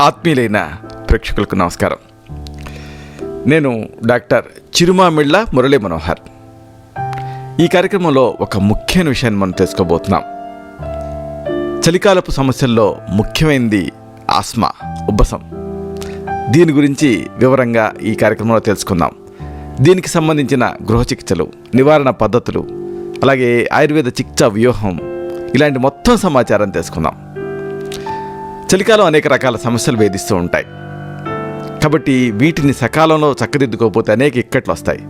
ఆత్మీయులైన ప్రేక్షకులకు నమస్కారం. నేను డాక్టర్ చిరుమామిళ్ళ మురళీ మనోహర్. ఈ కార్యక్రమంలో ఒక ముఖ్యమైన విషయాన్ని మనం తెలుసుకోబోతున్నాం. చలికాలపు సమస్యల్లో ముఖ్యమైనది ఆస్మా, ఉబ్బసం. దీని గురించి వివరంగా ఈ కార్యక్రమంలో తెలుసుకుందాం. దీనికి సంబంధించిన గృహ చికిత్సలు, నివారణ పద్ధతులు, అలాగే ఆయుర్వేద చికిత్సా వ్యూహం, ఇలాంటి మొత్తం సమాచారం తెలుసుకుందాం. చలికాలం అనేక రకాల సమస్యలు వేధిస్తూ ఉంటాయి కాబట్టి వీటిని సకాలంలో చక్కదిద్దుకోకపోతే అనేక ఇక్కట్లు వస్తాయి.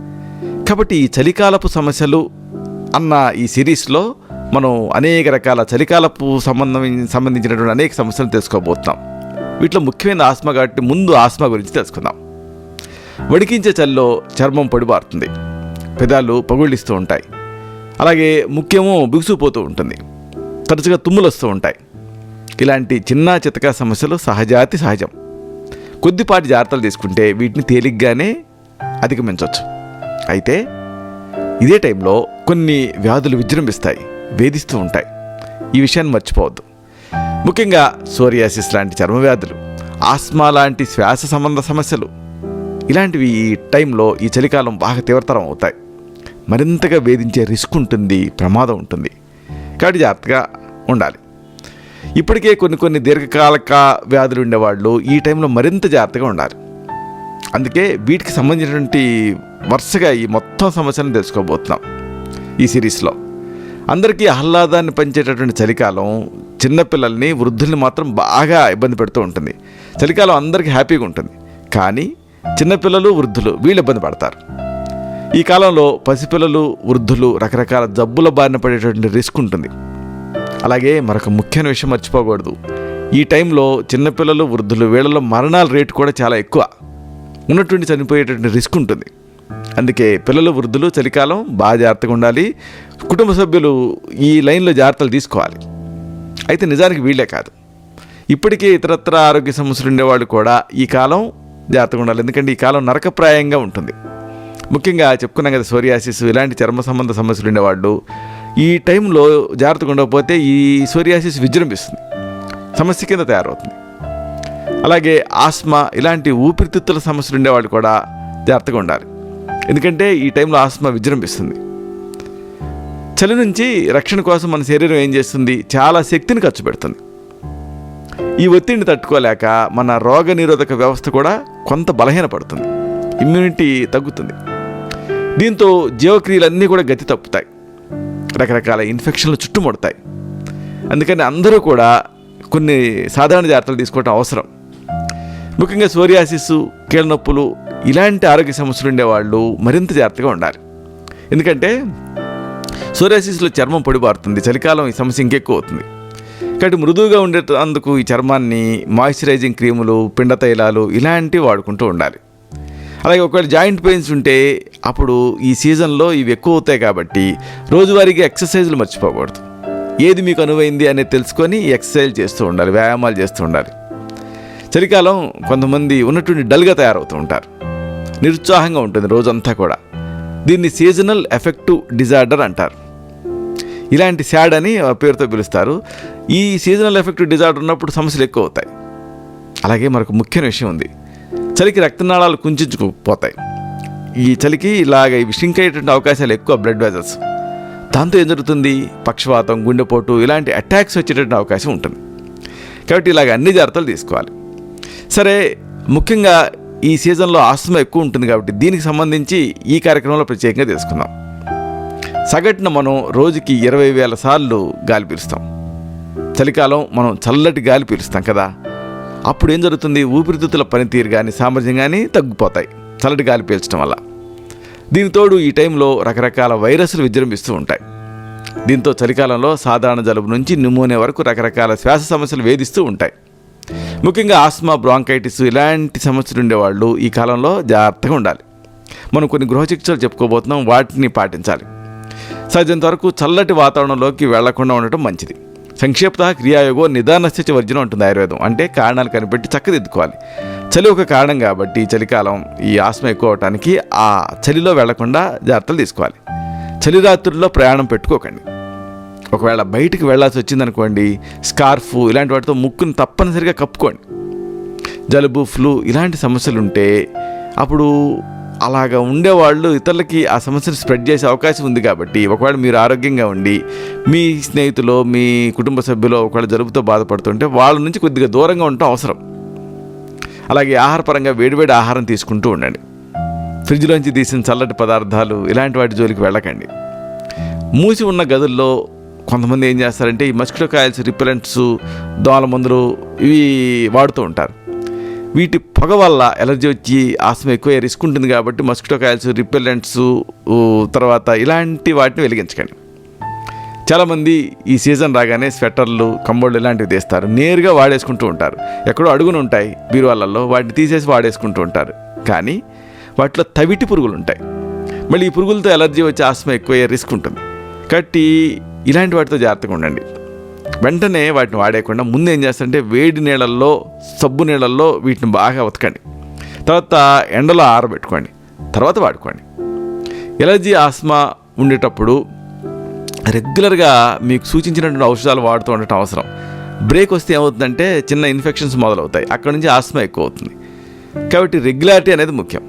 కాబట్టి ఈ చలికాలపు సమస్యలు అన్న ఈ సిరీస్లో మనం అనేక రకాల చలికాలపు సంబంధించినటువంటి అనేక సమస్యలు తెలుసుకోబోతున్నాం. వీటిలో ముఖ్యమైన ఆస్మా కాబట్టి ముందు ఆస్మా గురించి తెలుసుకుందాం. వణికించే చలిలో చర్మం పొడిబారుతుంది, పెదాలు పగుళ్ళిస్తూ ఉంటాయి, అలాగే ముఖ్యమో బిగుసుపోతూ ఉంటుంది, తరచుగా తుమ్ములు వస్తూ ఉంటాయి. ఇలాంటి చిన్న చితకా సమస్యలు సహజం. కొద్దిపాటి జాగ్రత్తలు తీసుకుంటే వీటిని తేలిగ్గానే అధిగమించవచ్చు. అయితే ఇదే టైంలో కొన్ని వ్యాధులు విజృంభిస్తాయి, వేధిస్తూ ఉంటాయి. ఈ విషయాన్ని మర్చిపోవద్దు. ముఖ్యంగా సోరియాసిస్ లాంటి చర్మ వ్యాధులు, ఆస్మా లాంటి శ్వాస సంబంధ సమస్యలు, ఇలాంటివి ఈ టైంలో ఈ చలికాలం బాగా తీవ్రతరం అవుతాయి. మరింతగా వేధించే రిస్క్ ఉంటుంది, ప్రమాదం ఉంటుంది. కాబట్టి జాగ్రత్తగా ఉండాలి. ఇప్పటికే కొన్ని దీర్ఘకాలిక వ్యాధులు ఉండేవాళ్ళు ఈ టైంలో మరింత జాగ్రత్తగా ఉండాలి. అందుకే వీటికి సంబంధించినటువంటి వరుసగా ఈ మొత్తం సమస్యలను తెలుసుకోబోతున్నాం ఈ సిరీస్లో. అందరికీ ఆహ్లాదాన్ని పంచేటటువంటి చలికాలం చిన్నపిల్లల్ని, వృద్ధుల్ని మాత్రం బాగా ఇబ్బంది పెడుతూ ఉంటుంది. చలికాలం అందరికీ హ్యాపీగా ఉంటుంది, కానీ చిన్నపిల్లలు, వృద్ధులు వీళ్ళు ఇబ్బంది పడతారు. ఈ కాలంలో పసిపిల్లలు, వృద్ధులు రకరకాల జబ్బుల బారిన పడేటటువంటి రిస్క్ ఉంటుంది. అలాగే మరొక ముఖ్యమైన విషయం మర్చిపోకూడదు. ఈ టైంలో చిన్నపిల్లలు, వృద్ధులు వీళ్ళలో మరణాల రేటు కూడా చాలా ఎక్కువ ఉన్నటువంటి చనిపోయేటువంటి రిస్క్ ఉంటుంది. అందుకే పిల్లలు, వృద్ధులు చలికాలం బాగా జాగ్రత్తగా ఉండాలి. కుటుంబ సభ్యులు ఈ లైన్లో జాగ్రత్తలు తీసుకోవాలి. అయితే నిజానికి వీళ్ళే కాదు, ఇప్పటికే ఇతరత్ర ఆరోగ్య సమస్యలు ఉండేవాళ్ళు కూడా ఈ కాలం జాగ్రత్తగా ఉండాలి. ఎందుకంటే ఈ కాలం నరకప్రాయంగా ఉంటుంది. ముఖ్యంగా చెప్పుకున్నాం కదా, సోరియాసిస్ ఇలాంటి చర్మ సంబంధ సమస్యలు ఉండేవాళ్ళు ఈ టైంలో జాగ్రత్తగా ఉండకపోతే ఈ సోరియాసిస్ విజృంభిస్తుంది, సమస్య కింద తయారవుతుంది. అలాగే ఆస్మా ఇలాంటి ఊపిరితిత్తుల సమస్యలు ఉండేవాళ్ళు కూడా జాగ్రత్తగా ఉండాలి. ఎందుకంటే ఈ టైంలో ఆస్మా విజృంభిస్తుంది. చలి నుంచి రక్షణ కోసం మన శరీరం ఏం చేస్తుంది? చాలా శక్తిని ఖర్చు పెడుతుంది. ఈ ఒత్తిడిని తట్టుకోలేక మన రోగ నిరోధక వ్యవస్థ కూడా కొంత బలహీనపడుతుంది, ఇమ్యూనిటీ తగ్గుతుంది. దీంతో జీవక్రియలన్నీ కూడా గతి తప్పుతాయి, రకరకాల ఇన్ఫెక్షన్లు చుట్టుముడతాయి. అందుకని అందరూ కూడా కొన్ని సాధారణ జాగ్రత్తలు తీసుకోవడం అవసరం. ముఖ్యంగా సోరియాసిస్, కీళ్ళ నొప్పులు ఇలాంటి ఆరోగ్య సమస్యలు ఉండేవాళ్ళు మరింత జాగ్రత్తగా ఉండాలి. ఎందుకంటే సోరియాసిస్లో చర్మం పొడిబారుతుంది, చలికాలం ఈ సమస్య ఇంకెక్కువ అవుతుంది. కాబట్టి మృదువుగా ఉండేందుకు ఈ చర్మాన్ని మాయిశ్చరైజింగ్ క్రీములు, పిండ తైలాలు ఇలాంటివి వాడుకుంటూ ఉండాలి. అలాగే ఒకవేళ జాయింట్ పెయిన్స్ ఉంటే అప్పుడు ఈ సీజన్లో ఇవి ఎక్కువ అవుతాయి కాబట్టి రోజువారీగా ఎక్సర్సైజులు మర్చిపోకూడదు. ఏది మీకు అనువైంది అనేది తెలుసుకొని ఎక్సర్సైజ్ చేస్తూ ఉండాలి, వ్యాయామాలు చేస్తూ ఉండాలి. చలికాలం కొంతమంది ఉన్నటువంటి డల్గా తయారవుతూ ఉంటారు, నిరుత్సాహంగా ఉంటుంది రోజంతా కూడా. దీన్ని సీజనల్ ఎఫెక్టివ్ డిజార్డర్ అంటారు. ఇలాంటి శాడ్ అని పేరుతో పిలుస్తారు. ఈ సీజనల్ ఎఫెక్టివ్ డిజార్డర్ ఉన్నప్పుడు సమస్యలు ఎక్కువ అవుతాయి. అలాగే మరొక ముఖ్యమైన విషయం ఉంది. చలికి రక్తనాళాలు కుంచుకుపోతాయి. ఈ చలికి ఇలాగ ఇవి షింక్ అయ్యేటువంటి అవకాశాలు ఎక్కువ, బ్లడ్ వెజల్స్. దాంతో ఏం జరుగుతుంది? పక్షవాతం, గుండెపోటు ఇలాంటి అటాక్స్ వచ్చేటటువంటి అవకాశం ఉంటుంది. కాబట్టి ఇలాగ అన్ని జాగ్రత్తలు తీసుకోవాలి. సరే, ముఖ్యంగా ఈ సీజన్లో ఆస్మా ఎక్కువ ఉంటుంది కాబట్టి దీనికి సంబంధించి ఈ కార్యక్రమంలో ప్రత్యేకంగా తెలుసుకుందాం. సగటున మనం రోజుకి 20,000 సార్లు గాలి పీలుస్తాం. చలికాలం మనం చల్లటి గాలి పీలుస్తాం కదా, అప్పుడు ఏం జరుగుతుంది? ఊపిరితిత్తుల పనితీరు కానీ సామర్థ్యం కానీ తగ్గిపోతాయి చల్లటి గాలి పీల్చడం వల్ల. దీనితోడు ఈ టైంలో రకరకాల వైరస్లు విజృంభిస్తూ ఉంటాయి. దీంతో చలికాలంలో సాధారణ జలుబు నుంచి న్యూమోనియా వరకు రకరకాల శ్వాస సమస్యలు వేధిస్తూ ఉంటాయి. ముఖ్యంగా ఆస్మా, బ్రాంకైటిస్ ఇలాంటి సమస్యలు ఉండేవాళ్ళు ఈ కాలంలో జాగ్రత్తగా ఉండాలి. మనం కొన్ని గృహ చికిత్సలు చెప్పుకోబోతున్నాం, వాటిని పాటించాలి. సాధ్యంత వరకు చల్లటి వాతావరణంలోకి వెళ్లకుండా ఉండటం మంచిది. సంక్షేప్త క్రియాయోగో నిదానస్థితి వర్జనం ఉంటుంది ఆయుర్వేదం. అంటే కారణాలు కనిపెట్టి చక్కదిద్దుకోవాలి. చలి ఒక కారణం కాబట్టి చలికాలం ఈ ఆస్మా ఎక్కువ అవడానికి ఆ చలిలో వెళ్లకుండా జాగ్రత్తలు తీసుకోవాలి. చలి రాత్రుల్లో ప్రయాణం పెట్టుకోకండి. ఒకవేళ బయటికి వెళ్ళాల్సి వచ్చిందనుకోండి, స్కార్ఫ్ ఇలాంటి వాటితో ముక్కును తప్పనిసరిగా కప్పుకోండి. జలుబు, ఫ్లూ ఇలాంటి సమస్యలు ఉంటే అప్పుడు అలాగా ఉండేవాళ్ళు ఇతరులకి ఆ సమస్యను స్ప్రెడ్ చేసే అవకాశం ఉంది. కాబట్టి ఒకవేళ మీరు ఆరోగ్యంగా ఉండి మీ స్నేహితులు, మీ కుటుంబ సభ్యులు ఒకవేళ జలుబుతో బాధపడుతుంటే వాళ్ళ నుంచి కొద్దిగా దూరంగా ఉండటం అవసరం. అలాగే ఆహారపరంగా వేడివేడి ఆహారం తీసుకుంటూ ఉండండి. ఫ్రిడ్జ్లోంచి తీసిన చల్లటి పదార్థాలు ఇలాంటి వాటి జోలికి వెళ్ళకండి. మూసి ఉన్న గదుల్లో కొంతమంది ఏం చేస్తారంటే ఈ మస్కిటో కాయిల్స్, రిపెలెంట్స్, దోమల మందులు ఇవి వాడుతూ ఉంటారు. వీటి పొగ వల్ల ఎలర్జీ వచ్చి ఆస్మా ఎక్కువ రిస్క్ ఉంటుంది. కాబట్టి మస్కిటో కాయిల్స్, రిపెలెంట్స్ తర్వాత ఇలాంటి వాటిని వెలిగించకండి. చాలామంది ఈ సీజన్ రాగానే స్వెటర్లు, కంబోళ్ళు ఇలాంటివి తీస్తారు, నేరుగా వాడేసుకుంటూ ఉంటారు. ఎక్కడో అడుగున ఉంటాయి బీరువాళ్ళల్లో, వాటిని తీసేసి వాడేసుకుంటూ ఉంటారు. కానీ వాటిలో తవిటి పురుగులు ఉంటాయి. మళ్ళీ ఈ పురుగులతో ఎలర్జీ వచ్చి ఆస్మా ఎక్కువ రిస్క్ ఉంటుంది. కాబట్టి ఇలాంటి వాటితో జాగ్రత్తగా ఉండండి. వెంటనే వాటిని వాడేయకుండా ముందు ఏం చేస్తారంటే వేడి నీళ్ళల్లో, సబ్బు నీళ్ళల్లో వీటిని బాగా ఉతకండి. తర్వాత ఎండలో ఆరబెట్టుకోండి, తర్వాత వాడుకోండి. ఎలర్జీ, ఆస్మా ఉండేటప్పుడు రెగ్యులర్గా మీకు సూచించినటువంటి ఔషధాలు వాడుతూ ఉండటం అవసరం. బ్రేక్ వస్తే ఏమవుతుందంటే చిన్న ఇన్ఫెక్షన్స్ మొదలవుతాయి, అక్కడి నుంచి ఆస్మా ఎక్కువ అవుతుంది. కాబట్టి రెగ్యులారిటీ అనేది ముఖ్యం.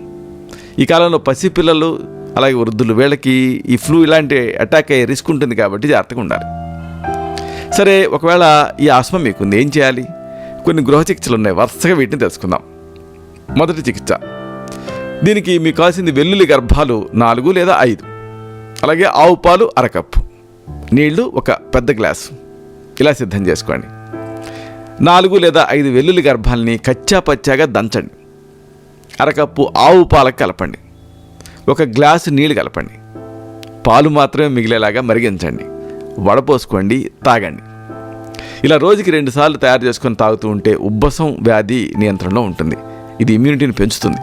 ఈ కాలంలో పసిపిల్లలు అలాగే వృద్ధులు వీళ్ళకి ఈ ఫ్లూ ఇలాంటి అటాక్ అయ్యే రిస్క్ ఉంటుంది. కాబట్టి జాగ్రత్తగా ఉండాలి. సరే, ఒకవేళ ఈ ఆస్మా మీకుంది, ఏం చేయాలి? కొన్ని గృహ చికిత్సలు ఉన్నాయి, వరుసగా వీటిని తెలుసుకుందాం. మొదటి చికిత్స, దీనికి మీకు కావాల్సింది వెల్లుల్లి గర్భాలు 4 లేదా 5, అలాగే ఆవు పాలు అరకప్పు, నీళ్లు ఒక పెద్ద గ్లాసు ఇలా సిద్ధం చేసుకోండి. 4 లేదా 5 వెల్లుల్లి గర్భాలని కచ్చా పచ్చాగా దంచండి. అరకప్పు ఆవు పాలకు కలపండి. ఒక గ్లాసు నీళ్ళు కలపండి. పాలు మాత్రమే మిగిలేలాగా మరిగించండి. వడపోసుకోండి, తాగండి. ఇలా రోజుకి 2 సార్లు తయారు చేసుకొని తాగుతూ ఉంటే ఉబ్బసం వ్యాధి నియంత్రణలో ఉంటుంది. ఇది ఇమ్యూనిటీని పెంచుతుంది.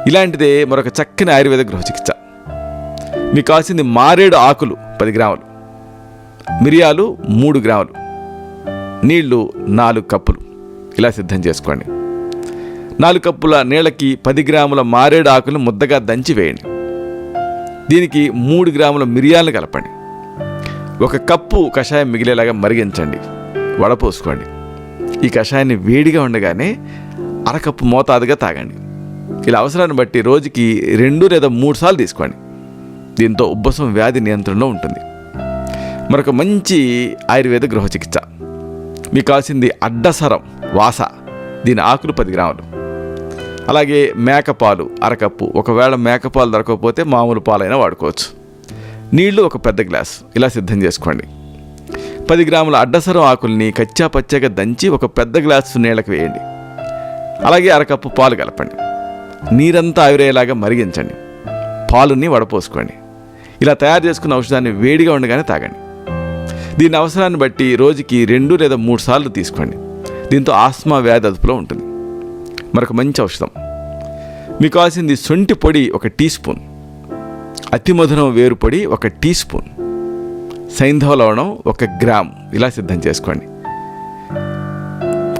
ఇలాంటిదే మరొక చక్కని ఆయుర్వేద గృహ చికిత్స. మీకు కావాల్సింది మారేడు ఆకులు 10 గ్రాములు, మిరియాలు 3 గ్రాములు, నీళ్లు 4 కప్పులు ఇలా సిద్ధం చేసుకోండి. 4 కప్పుల నీళ్ళకి 10 గ్రాముల మారేడు ఆకులు ముద్దగా దంచి వేయండి. దీనికి 3 గ్రాముల మిరియాలను కలపండి. 1 కప్పు కషాయం మిగిలేలాగా మరిగించండి. వడపోసుకోండి. ఈ కషాయాన్ని వేడిగా ఉండగానే అరకప్పు మోతాదుగా తాగండి. ఇలా అవసరాన్ని బట్టి రోజుకి 2 లేదా 3 సార్లు తీసుకోండి. దీంతో ఉబ్బసం వ్యాధి నియంత్రణలో ఉంటుంది. మరొక మంచి ఆయుర్వేద గృహ చికిత్స, మీకు కావాల్సింది అడ్డసరం వాస, దీని ఆకులు 10 గ్రాములు, అలాగే మేకపాలు అరకప్పు, ఒకవేళ మేకపాలు దొరకకపోతే మామూలు పాలైనా వాడుకోవచ్చు, నీళ్లు ఒక పెద్ద గ్లాసు ఇలా సిద్ధం చేసుకోండి. 10 గ్రాముల అడ్డసరం ఆకుల్ని కచ్చా పచ్చగా దంచి ఒక పెద్ద గ్లాసు నీళ్ళకి వేయండి. అలాగే అరకప్పు పాలు కలపండి. నీరంతా ఆవిరేలాగా మరిగించండి. పాలుని వడపోసుకోండి. ఇలా తయారు చేసుకున్న ఔషధాన్ని వేడిగా ఉండగానే తాగండి. దీని అవసరాన్ని బట్టి రోజుకి 2 లేదా 3 సార్లు తీసుకోండి. దీంతో ఆస్మా వ్యాధి అదుపులో ఉంటుంది. మరొక మంచి ఔషధం, మీకు కావాల్సింది శొంఠి పొడి 1 టీ స్పూన్, అతి మధురం వేరు పొడి 1 టీ స్పూన్, సైంధవ లవణం 1 గ్రాము ఇలా సిద్ధం చేసుకోండి.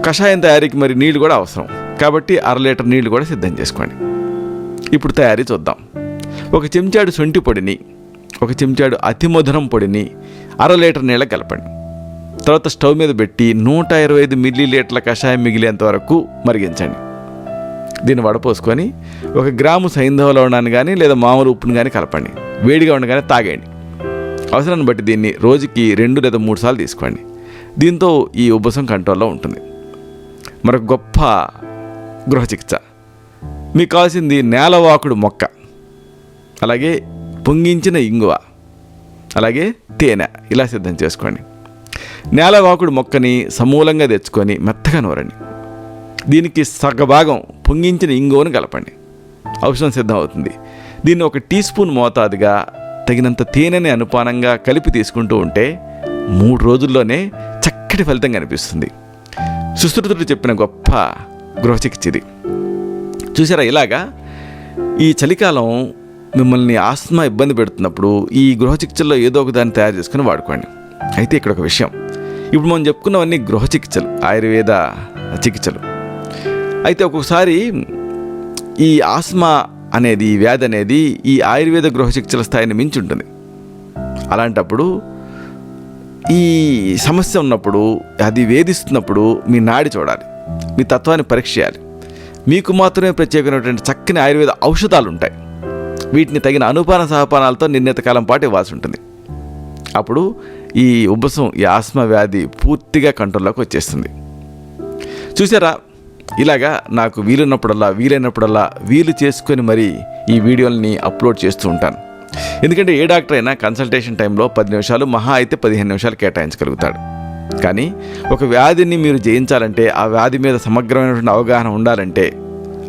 కషాయం తయారీకి మరి నీళ్లు కూడా అవసరం కాబట్టి 1/2 లీటర్ నీళ్లు కూడా సిద్ధం చేసుకోండి. ఇప్పుడు తయారీ చూద్దాం. 1 చెంచాడు శొంఠి పొడిని, 1 చెంచాడు అతి మధురం పొడిని 1/2 లీటర్ నీళ్ళ కలపండి. తర్వాత స్టవ్ మీద పెట్టి 125 మిల్లీలీటర్ల కషాయం మిగిలేంత వరకు మరిగించండి. దీన్ని వడపోసుకొని 1 గ్రాము సైంధవ లవణాన్ని కానీ లేదా మామూలు ఉప్పుని కానీ కలపండి. వేడిగా ఉండగానే తాగేయండి. అవసరాన్ని బట్టి దీన్ని రోజుకి 2 లేదా 3 సార్లు తీసుకోండి. దీంతో ఈ ఉబ్బసం కంట్రోల్లో ఉంటుంది. మరొక గొప్ప గృహ చికిత్స, మీకు కావాల్సింది నేలవాకుడు మొక్క, అలాగే పొంగించిన ఇంగువ, అలాగే తేనె ఇలా సిద్ధం చేసుకోండి. నేలవాకుడు మొక్కని సమూలంగా తెచ్చుకొని మెత్తగా నూరండి. దీనికి సగభాగం పొంగించిన ఇంగువను కలపండి. ఔషధం సిద్ధం అవుతుంది. దీన్ని 1 టీ స్పూన్ మోతాదుగా తగినంత తేనెని అనుపానంగా కలిపి తీసుకుంటూ ఉంటే 3 రోజుల్లోనే చక్కటి ఫలితం కనిపిస్తుంది. సుశ్రుతుడు చెప్పిన గొప్ప గృహ చికిత్స ఇది. చూసారా, ఇలాగా ఈ చలికాలం మిమ్మల్ని ఆస్మా ఇబ్బంది పెడుతున్నప్పుడు ఈ గృహ చికిత్సల్లో ఏదో ఒక దాన్ని తయారు చేసుకుని వాడుకోండి. అయితే ఇక్కడ ఒక విషయం, ఇప్పుడు మనం చెప్పుకున్నవన్నీ గృహ చికిత్సలు, ఆయుర్వేద చికిత్సలు. అయితే ఒక్కొక్కసారి ఈ ఆస్మా అనేది, ఈ వ్యాధి అనేది ఈ ఆయుర్వేద గృహ చికిత్సల స్థాయిని మించి ఉంటుంది. అలాంటప్పుడు ఈ సమస్య ఉన్నప్పుడు, అది వేధిస్తున్నప్పుడు మీ నాడి చూడాలి. మీ తత్వాన్ని పరీక్ష చేయాలి. మీకు మాత్రమే ప్రత్యేకమైనటువంటి చక్కని ఆయుర్వేద ఔషధాలు ఉంటాయి. వీటిని తగిన అనుపాన సహపానాలతో నిర్ణీత కాలం పాటు ఇవ్వాల్సి ఉంటుంది. అప్పుడు ఈ ఉబ్బసం, ఈ ఆస్మా వ్యాధి పూర్తిగా కంట్రోల్లోకి వచ్చేస్తుంది. చూసారా, ఇలాగా నాకు వీలైనప్పుడల్లా వీలు చేసుకొని మరి ఈ వీడియోలని అప్లోడ్ చేస్తూ ఉంటాను. ఎందుకంటే ఏ డాక్టర్ అయినా కన్సల్టేషన్ టైంలో 10 నిమిషాలు, మహా అయితే 15 నిమిషాలు కేటాయించగలుగుతాడు. కానీ ఒక వ్యాధిని మీరు జయించాలంటే, ఆ వ్యాధి మీద సమగ్రమైనటువంటి అవగాహన ఉండాలంటే,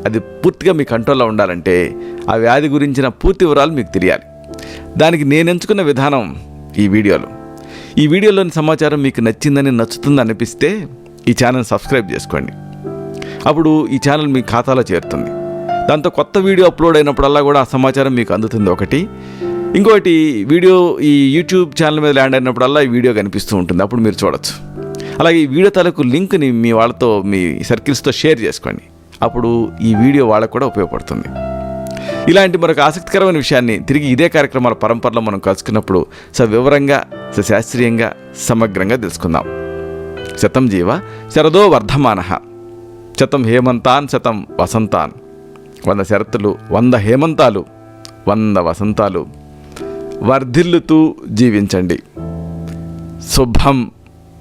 అది పూర్తిగా మీ కంట్రోల్లో ఉండాలంటే, ఆ వ్యాధి గురించిన పూర్తి వివరాలు మీకు తెలియాలి. దానికి నేను ఎంచుకున్న విధానం ఈ వీడియోలోని సమాచారం మీకు నచ్చుతుంది అనిపిస్తే ఈ ఛానల్ సబ్స్క్రైబ్ చేసుకోండి. అప్పుడు ఈ ఛానల్ మీ ఖాతాలో చేరుతుంది. దాంతో కొత్త వీడియో అప్లోడ్ అయినప్పుడల్లా కూడా ఆ సమాచారం మీకు అందుతుంది. ఒకటి, ఇంకోటి, వీడియో ఈ యూట్యూబ్ ఛానల్ మీద ల్యాండ్ అయినప్పుడల్లా ఈ వీడియో కనిపిస్తూ ఉంటుంది. అప్పుడు మీరు చూడొచ్చు. అలాగే ఈ వీడియో తాలూకు లింక్ని మీ వాళ్ళతో, మీ సర్కిల్స్తో షేర్ చేసుకోండి. అప్పుడు ఈ వీడియో వాళ్ళకు కూడా ఉపయోగపడుతుంది. ఇలాంటి మరొక ఆసక్తికరమైన విషయాన్ని తిరిగి ఇదే కార్యక్రమాల పరంపరలో మనం కలుసుకున్నప్పుడు వివరంగా, శాస్త్రీయంగా, సమగ్రంగా తెలుసుకుందాం. శతం జీవ శరదో వర్ధమానః, శతం హేమంతాన్ శతం వసంతాన్. 100 శరత్తులు, 100 హేమంతాలు, 100 వసంతాలు వర్ధిల్లుతూ జీవించండి. శుభం.